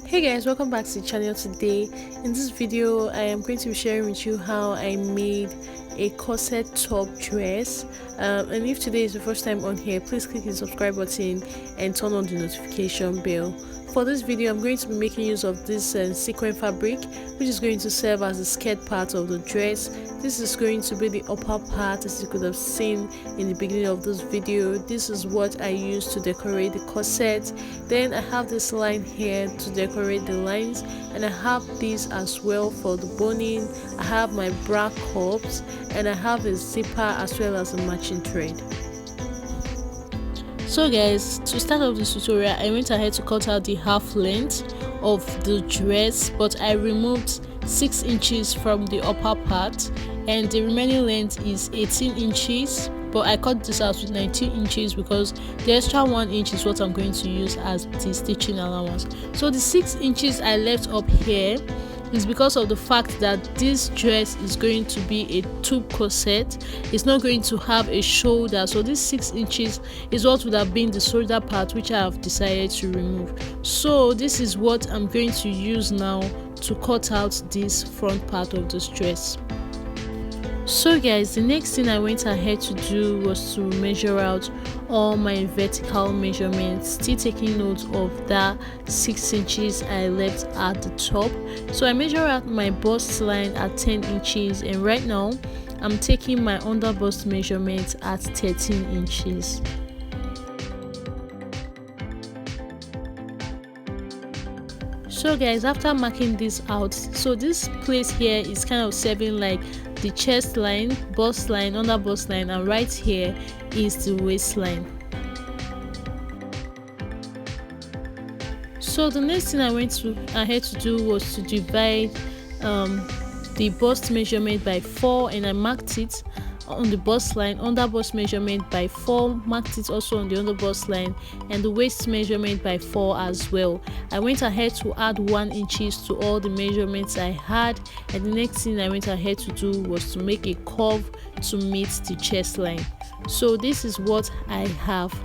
Hey guys, welcome back to the channel. Today in this video I am going to be sharing with you how I made a corset top dress, and if today is the first time on here, please click the subscribe button and turn on the notification bell. For this video I'm going to be making use of this sequin fabric, which is going to serve as the skirt part of the dress. This is going to be the upper part, as you could have seen in the beginning of this video. This is what I use to decorate the corset. Then I have this line here to decorate the lines, and I have this as well for the boning. I have my bra cups, and I have a zipper as well as a matching thread. So guys, to start off this tutorial, I went ahead to cut out the half length of the dress, but I removed 6 inches from the upper part, and the remaining length is 18 inches, but I cut this out with 19 inches because the extra 1 inch is what I'm going to use as the stitching allowance. So the 6 inches I left up here is because of the fact that this dress is going to be a tube corset. It's not going to have a shoulder, so this 6 inches is what would have been the shoulder part, which I have decided to remove. So this is what I'm going to use now to cut out this front part of this dress. So guys, the next thing I went ahead to do was to measure out all my vertical measurements, still taking note of that 6 inches I left at the top. So I measure out my bust line at 10 inches, and right now I'm taking my under bust measurement at 13 inches. So guys, after marking this out, so this place here is kind of serving like the chest line, bust line, under bust line, and right here is the waistline. So the next thing I went ahead to do was to divide the bust measurement by 4, and I marked it on the bust line, under bust measurement by 4, marked it also on the under bust line, and the waist measurement by 4 as well. I went ahead to add 1 inches to all the measurements I had, and the next thing I went ahead to do was to make a curve to meet the chest line. So this is what I have.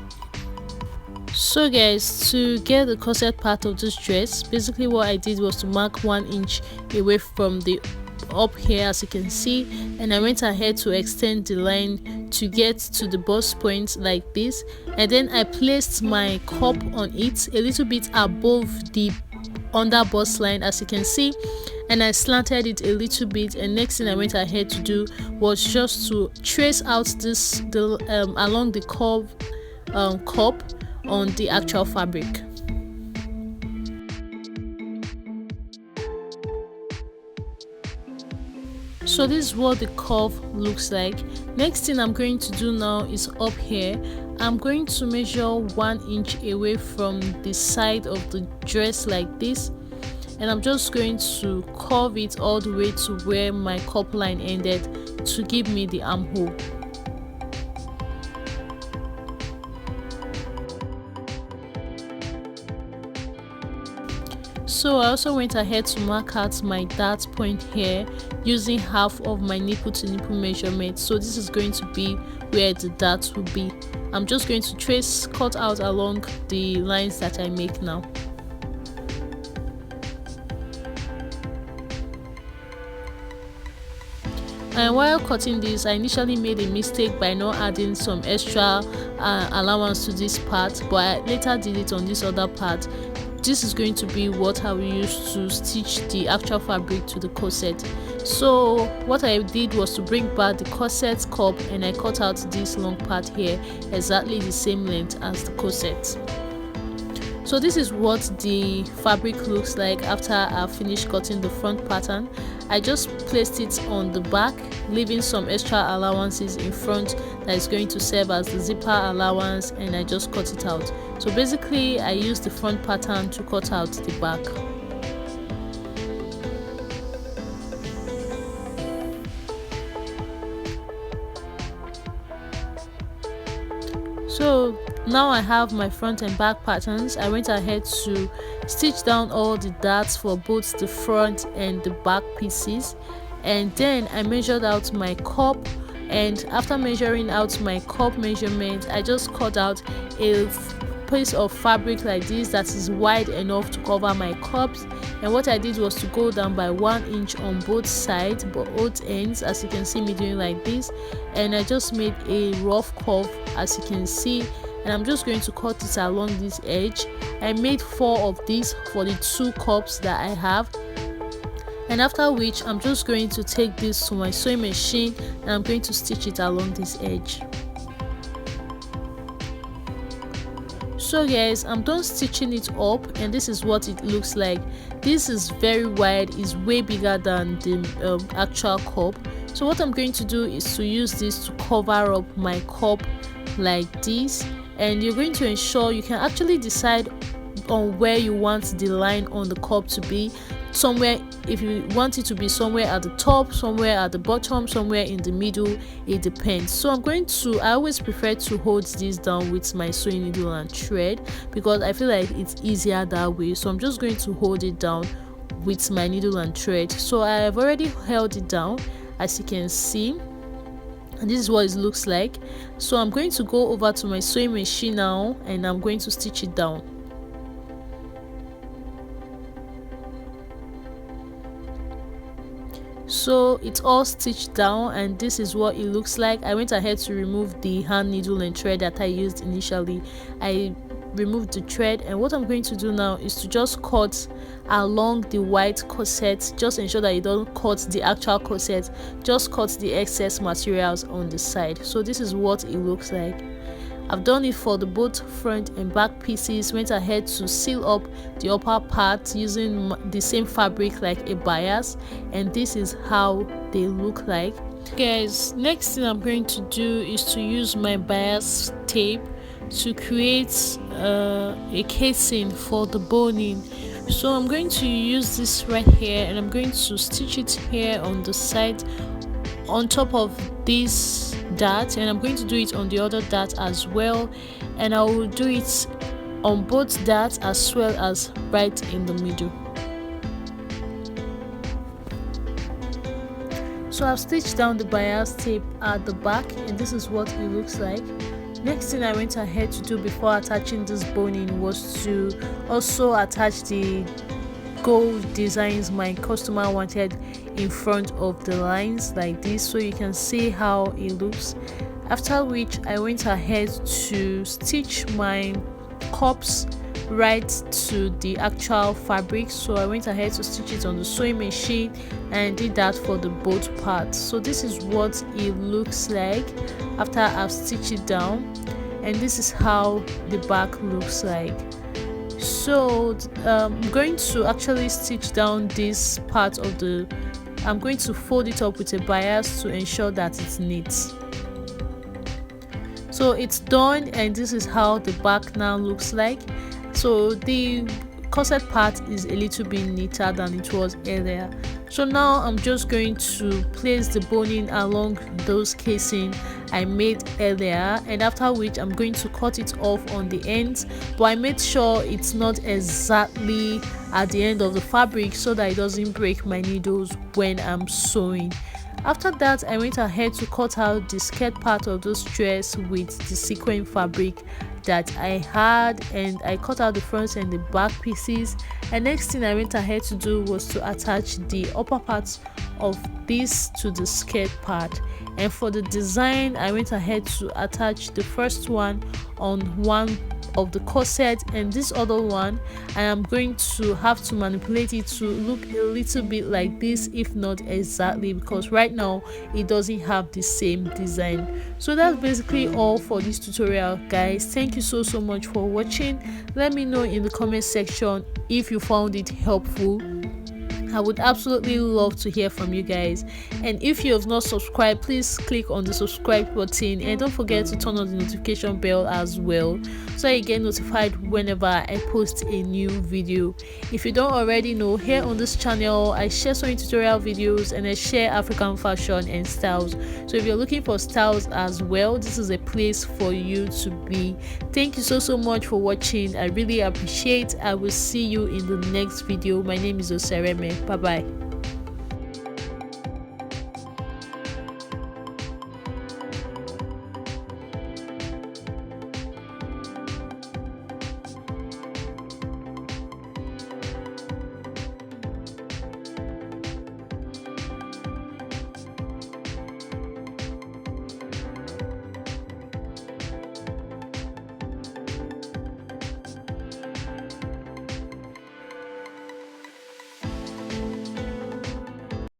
So guys, to get the corset part of this dress, basically what I did was to mark 1 inch away from the up here, as you can see, and I went ahead to extend the line to get to the bust point like this, and then I placed my cup on it a little bit above the under bust line, as you can see, and I slanted it a little bit. And next thing I went ahead to do was just to trace out this along the curve cup on the actual fabric. So this is what the curve looks like. Next thing I'm going to do now is up here. I'm going to measure 1 inch away from the side of the dress like this, and I'm just going to curve it all the way to where my cup line ended to give me the armhole. So I also went ahead to mark out my dart point here using half of my nipple to nipple measurement. So this is going to be where the dart will be. I'm just going to cut out along the lines that I make now. And while cutting this, I initially made a mistake by not adding some extra allowance to this part, but I later did it on this other part. This is going to be what I will use to stitch the actual fabric to the corset. So what I did was to bring back the corset cup, and I cut out this long part here exactly the same length as the corset. So this is what the fabric looks like after I finished cutting the front pattern. I just placed it on the back, leaving some extra allowances in front that is going to serve as the zipper allowance, and I just cut it out. So basically I used the front pattern to cut out the back. So now I have my front and back patterns. I went ahead to stitch down all the darts for both the front and the back pieces, and then I measured out my cup, and after measuring out my cup measurement, I just cut out a piece of fabric like this that is wide enough to cover my cups, and what I did was to go down by 1 inch on both sides, both ends, as you can see me doing like this, and I just made a rough curve as you can see, and I'm just going to cut it along this edge. I made 4 of these for the 2 cups that I have, and after which I'm just going to take this to my sewing machine and I'm going to stitch it along this edge. So guys, I'm done stitching it up, and this is what it looks like. This is very wide, it's way bigger than the actual cup. So what I'm going to do is to use this to cover up my cup like this, and you're going to ensure you can actually decide on where you want the line on the cup to be. Somewhere, if you want it to be somewhere at the top, somewhere at the bottom, somewhere in the middle, it depends. So I always prefer to hold this down with my sewing needle and thread, because I feel like it's easier that way. So I'm just going to hold it down with my needle and thread. So I have already held it down, as you can see, and this is what it looks like. So I'm going to go over to my sewing machine now, and I'm going to stitch it down. So it's all stitched down, and this is what it looks like. I went ahead to remove the hand needle and thread that I used initially. I removed the thread, and what I'm going to do now is to just cut along the white corset. Just ensure that you don't cut the actual corset, just cut the excess materials on the side. So this is what it looks like. I've done it for the both front and back pieces. Went ahead to seal up the upper part using the same fabric like a bias, and this is how they look like. Guys, next thing I'm going to do is to use my bias tape to create a casing for the boning. So I'm going to use this right here, and I'm going to stitch it here on the side on top of this dart, and I'm going to do it on the other dart as well, and I will do it on both darts as well as right in the middle. So I've stitched down the bias tape at the back, and this is what it looks like. Next thing I went ahead to do before attaching this boning was to also attach the gold designs my customer wanted in front of the lines like this, so you can see how it looks. After which I went ahead to stitch my cups right to the actual fabric. So I went ahead to stitch it on the sewing machine, and did that for the both parts. So this is what it looks like after I've stitched it down, and this is how the back looks like. So I'm going to actually stitch down this part of the, I'm going to fold it up with a bias to ensure that it's neat. So it's done, and this is how the back now looks like. So the corset part is a little bit neater than it was earlier. So now I'm just going to place the boning along those casing I made earlier, and after which I'm going to cut it off on the ends, but I made sure it's not exactly at the end of the fabric so that it doesn't break my needles when I'm sewing. After that, I went ahead to cut out the skirt part of this dress with the sequin fabric that I had, and I cut out the front and the back pieces. And next thing I went ahead to do was to attach the upper parts of this to the skirt part. And for the design, I went ahead to attach the first one on one of the corset, and this other one I am going to have to manipulate it to look a little bit like this, if not exactly, because right now it doesn't have the same design. So that's basically all for this tutorial, guys. Thank you so much for watching. Let me know in the comment section if you found it helpful. I would absolutely love to hear from you guys, and if you have not subscribed, please click on the subscribe button, and don't forget to turn on the notification bell as well, so you get notified whenever I post a new video. If you don't already know, here on this channel I share sewing tutorial videos, and I share African fashion and styles. So if you're looking for styles as well, this is a place for you to be. Thank you so much for watching. I really appreciate. I will see you in the next video. My name is Osareme. Bye bye.